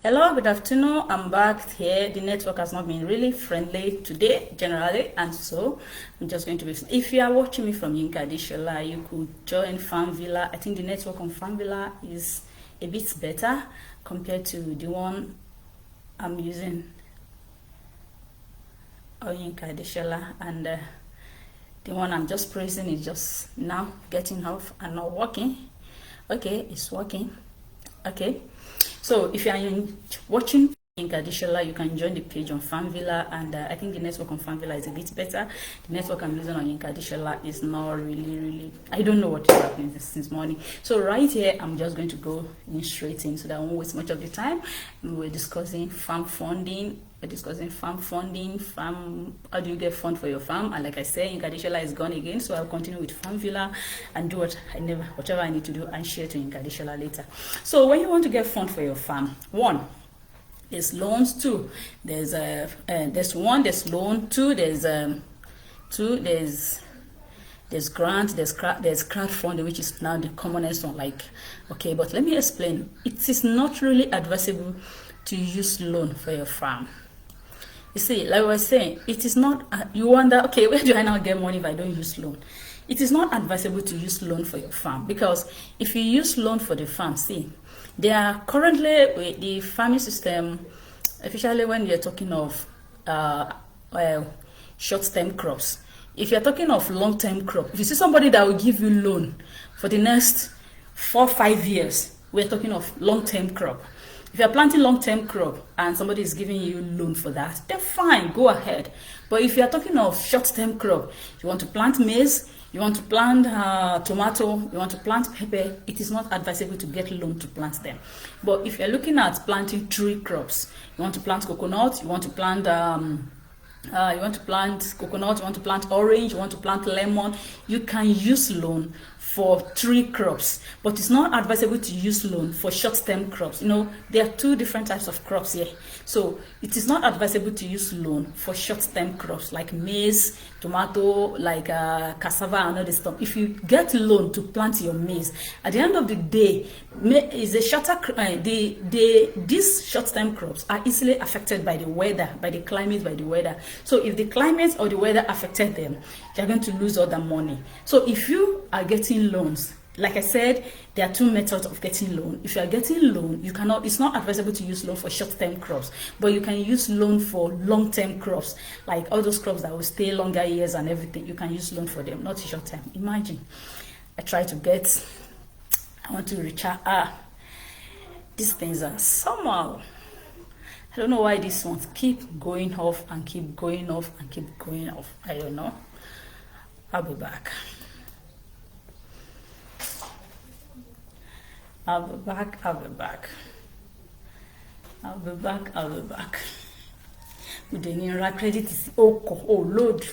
Hello, good afternoon. I'm back here. The network has not been really friendly today, generally, and so I'm just going to be. If you are watching me from Yinka Adeshola, you could join Farmvilla. I think the network on Farmvilla is a bit better compared to the one I'm using on Yinka Adeshola, and the one I'm just pressing is just now getting off and not working. Okay, it's working. Okay. So if you are watching Yinka Adeshola, you can join the page on Farmvilla, and I think the network on Farmvilla is a bit better. The network I'm using on Yinka Adeshola is not really. I don't know what is happening since morning. So right here, I'm just going to go straight in so that I won't waste much of the time. We're discussing farm funding. How do you get fund for your farm? And like I said, Yinka Adeshola is gone again, so I'll continue with Farmvilla and do whatever I need to do and share to Yinka Adeshola later. So when you want to get fund for your farm, one, there's loans. Two, there's there's loan. Two, there's grant. There's crowdfunding, which is now the commonest one. Like, okay, but let me explain. It is not really advisable to use loan for your farm. You see, like I was saying, it is not. You wonder, okay, where do I now get money if I don't use loan? It is not advisable to use loan for your farm, because if you use loan for the farm, see, they are currently with the farming system, especially when you're talking of short-term crops. If you're talking of long-term crop, if you see somebody that will give you loan for the next 4-5 years, we're talking of long-term crop. If you're planting long-term crop and somebody is giving you loan for that, then fine, go ahead. But if you're talking of short-term crop, you want to plant maize, you want to plant tomato, you want to plant pepper, it is not advisable to get loan to plant them. But if you're looking at planting tree crops, you want to plant coconut, you want to plant coconut, you want to plant orange, you want to plant lemon, you can use loan for tree crops, but it's not advisable to use loan for short-term crops. You know, there are two different types of crops here. So it is not advisable to use loan for short-term crops like maize, tomato, like cassava and all this stuff. If you get loan to plant your maize, at the end of the day, is a shorter. These short-term crops are easily affected by the weather, by the climate, by the weather. So if the climate or the weather affected them, you're going to lose all the money. So if you are getting loans, like I said, there are two methods of getting loan. If you are getting loan, you cannot. It's not advisable to use loan for short-term crops, but you can use loan for long-term crops, like all those crops that will stay longer years and everything. You can use loan for them, not short-term. Imagine, I want to recharge. These things are somehow. I don't know why these ones keep going off and keep going off and keep going off. I don't know. I'll be back. I'll be back. With the new credit is load.